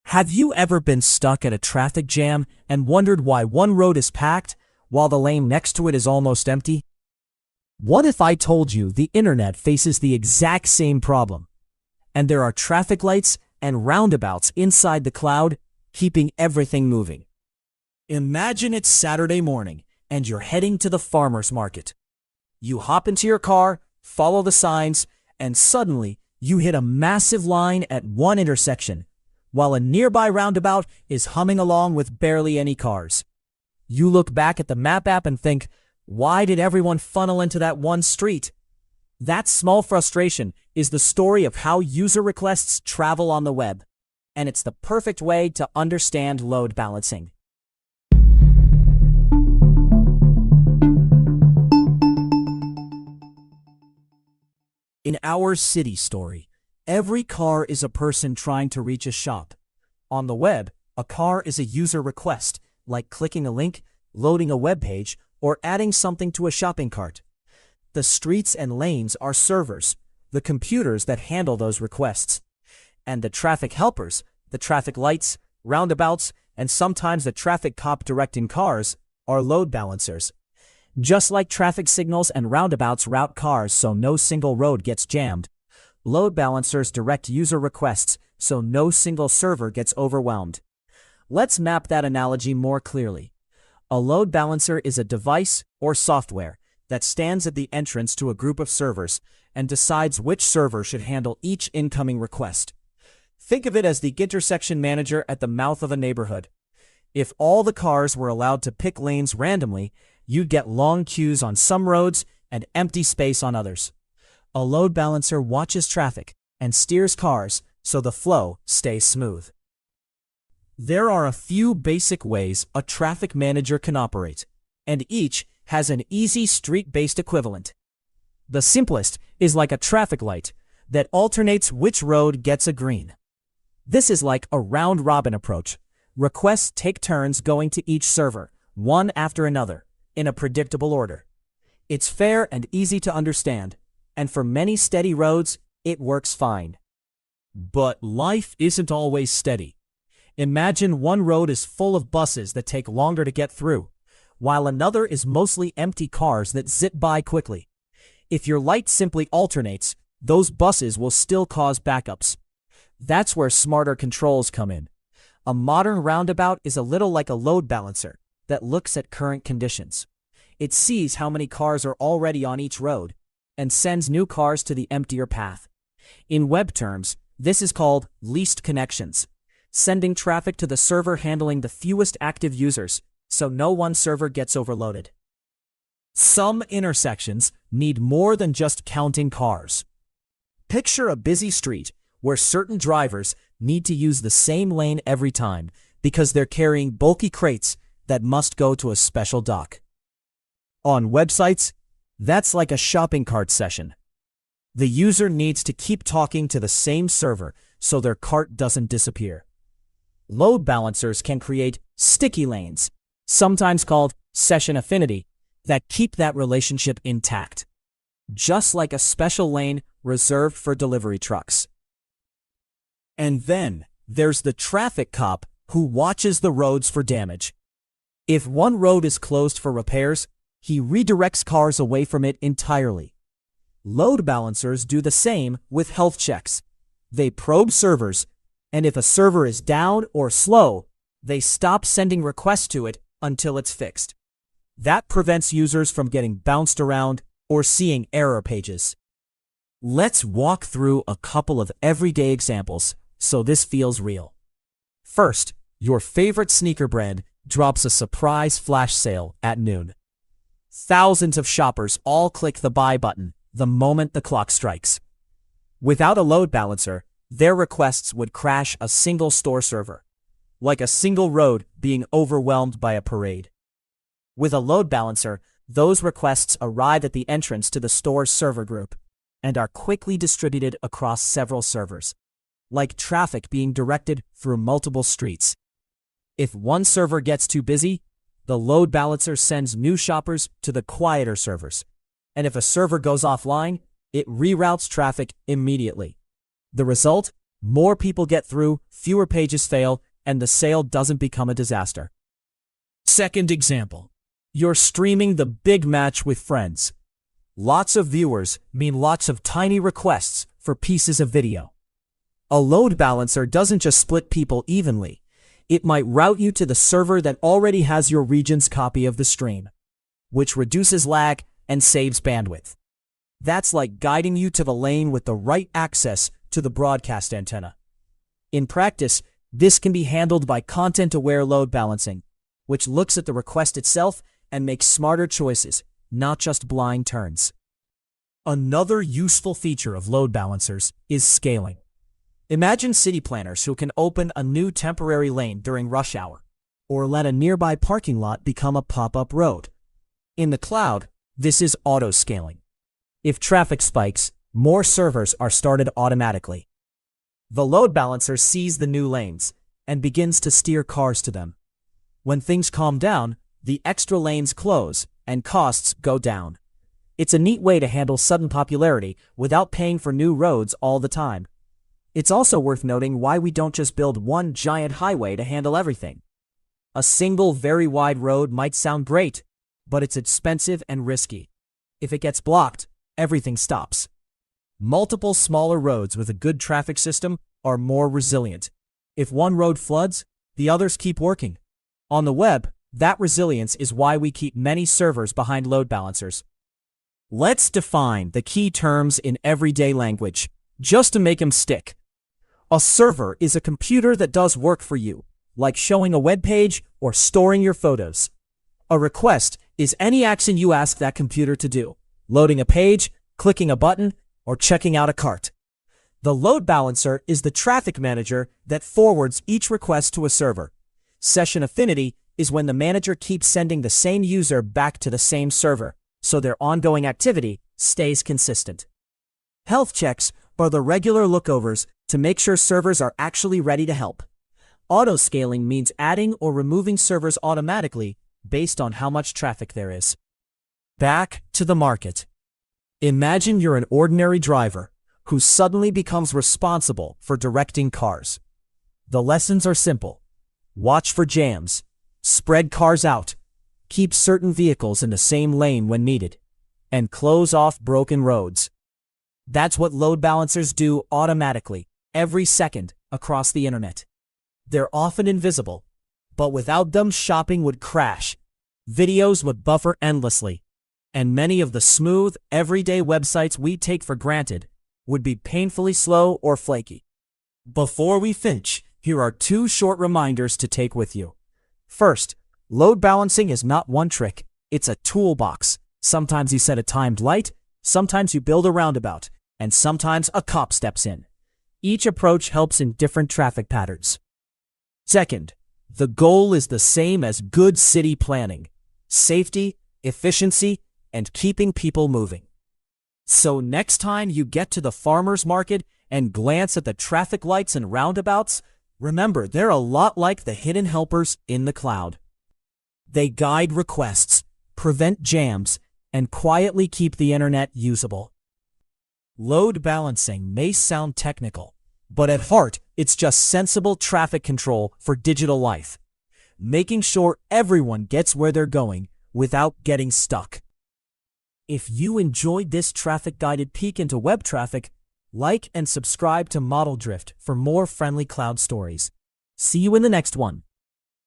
Have you ever been stuck at a traffic jam and wondered why one road is packed while the lane next to it is almost empty? What if I told you the internet faces the exact same problem, and there are traffic lights and roundabouts inside the cloud keeping everything moving? Imagine it's Saturday morning and you're heading to the farmer's market. You hop into your car, follow the signs, and suddenly you hit a massive line at one intersection, while a nearby roundabout is humming along with barely any cars. You look back at the map app and think, why did everyone funnel into that one street? That small frustration is the story of how user requests travel on the web, and it's the perfect way to understand load balancing. In our city story, every car is a person trying to reach a shop. On the web, a car is a user request, like clicking a link, loading a web page, or adding something to a shopping cart. The streets and lanes are servers, the computers that handle those requests. And the traffic helpers, the traffic lights, roundabouts, and sometimes the traffic cop directing cars, are load balancers. Just like traffic signals and roundabouts route cars so no single road gets jammed, load balancers direct user requests so no single server gets overwhelmed. Let's map that analogy more clearly. A load balancer is a device or software that stands at the entrance to a group of servers and decides which server should handle each incoming request. Think of it as the intersection manager at the mouth of a neighborhood. If all the cars were allowed to pick lanes randomly, you'd get long queues on some roads and empty space on others. A load balancer watches traffic and steers cars so the flow stays smooth. There are a few basic ways a traffic manager can operate, and each has an easy street-based equivalent. The simplest is like a traffic light that alternates which road gets a green. This is like a round-robin approach. Requests take turns going to each server, one after another, in a predictable order. It's fair and easy to understand, and for many steady roads, it works fine. But life isn't always steady. Imagine one road is full of buses that take longer to get through, while another is mostly empty cars that zip by quickly. If your light simply alternates, those buses will still cause backups. That's where smarter controls come in. A modern roundabout is a little like a load balancer that looks at current conditions. It sees how many cars are already on each road and sends new cars to the emptier path. In web terms, this is called least connections, sending traffic to the server handling the fewest active users so no one server gets overloaded. Some intersections need more than just counting cars. Picture a busy street where certain drivers need to use the same lane every time because they're carrying bulky crates that must go to a special dock. On websites, that's like a shopping cart session. The user needs to keep talking to the same server so their cart doesn't disappear. Load balancers can create sticky lanes, sometimes called session affinity, that keep that relationship intact, just like a special lane reserved for delivery trucks. And then there's the traffic cop who watches the roads for damage. If one road is closed for repairs, he redirects cars away from it entirely. Load balancers do the same with health checks. They probe servers, and if a server is down or slow, they stop sending requests to it until it's fixed. That prevents users from getting bounced around or seeing error pages. Let's walk through a couple of everyday examples so this feels real. First, your favorite sneaker brand drops a surprise flash sale at noon. Thousands of shoppers all click the buy button the moment the clock strikes. Without a load balancer, their requests would crash a single store server, like a single road being overwhelmed by a parade. With a load balancer, those requests arrive at the entrance to the store's server group and are quickly distributed across several servers, like traffic being directed through multiple streets. If one server gets too busy, the load balancer sends new shoppers to the quieter servers, and if a server goes offline, it reroutes traffic immediately. The result? More people get through, fewer pages fail, and the sale doesn't become a disaster. Second example. You're streaming the big match with friends. Lots of viewers mean lots of tiny requests for pieces of video. A load balancer doesn't just split people evenly. It might route you to the server that already has your region's copy of the stream, which reduces lag and saves bandwidth. That's like guiding you to the lane with the right access to the broadcast antenna. In practice, this can be handled by content-aware load balancing, which looks at the request itself and makes smarter choices, not just blind turns. Another useful feature of load balancers is scaling. Imagine city planners who can open a new temporary lane during rush hour, or let a nearby parking lot become a pop-up road. In the cloud, this is auto-scaling. If traffic spikes, more servers are started automatically. The load balancer sees the new lanes and begins to steer cars to them. When things calm down, the extra lanes close and costs go down. It's a neat way to handle sudden popularity without paying for new roads all the time. It's also worth noting why we don't just build one giant highway to handle everything. A single very wide road might sound great, but it's expensive and risky. If it gets blocked, everything stops. Multiple smaller roads with a good traffic system are more resilient. If one road floods, the others keep working. On the web, that resilience is why we keep many servers behind load balancers. Let's define the key terms in everyday language, just to make them stick. A server is a computer that does work for you, like showing a web page or storing your photos. A request is any action you ask that computer to do, loading a page, clicking a button, or checking out a cart. The load balancer is the traffic manager that forwards each request to a server. Session affinity is when the manager keeps sending the same user back to the same server, so their ongoing activity stays consistent. Health checks are the regular lookovers to make sure servers are actually ready to help. Auto-scaling means adding or removing servers automatically based on how much traffic there is. Back to the market. Imagine you're an ordinary driver who suddenly becomes responsible for directing cars. The lessons are simple. Watch for jams, spread cars out, keep certain vehicles in the same lane when needed, and close off broken roads. That's what load balancers do automatically, every second, across the internet. They're often invisible, but without them, shopping would crash, videos would buffer endlessly, and many of the smooth, everyday websites we take for granted would be painfully slow or flaky. Before we finish, here are 2 short reminders to take with you. First, load balancing is not one trick, it's a toolbox. Sometimes you set a timed light, sometimes you build a roundabout, and sometimes a cop steps in. Each approach helps in different traffic patterns. Second, the goal is the same as good city planning: safety, efficiency, and keeping people moving. So next time you get to the farmer's market and glance at the traffic lights and roundabouts, remember they're a lot like the hidden helpers in the cloud. They guide requests, prevent jams, and quietly keep the internet usable. Load balancing may sound technical, but at heart, it's just sensible traffic control for digital life, making sure everyone gets where they're going without getting stuck. If you enjoyed this traffic-guided peek into web traffic, like and subscribe to Model Drift for more friendly cloud stories. See you in the next one.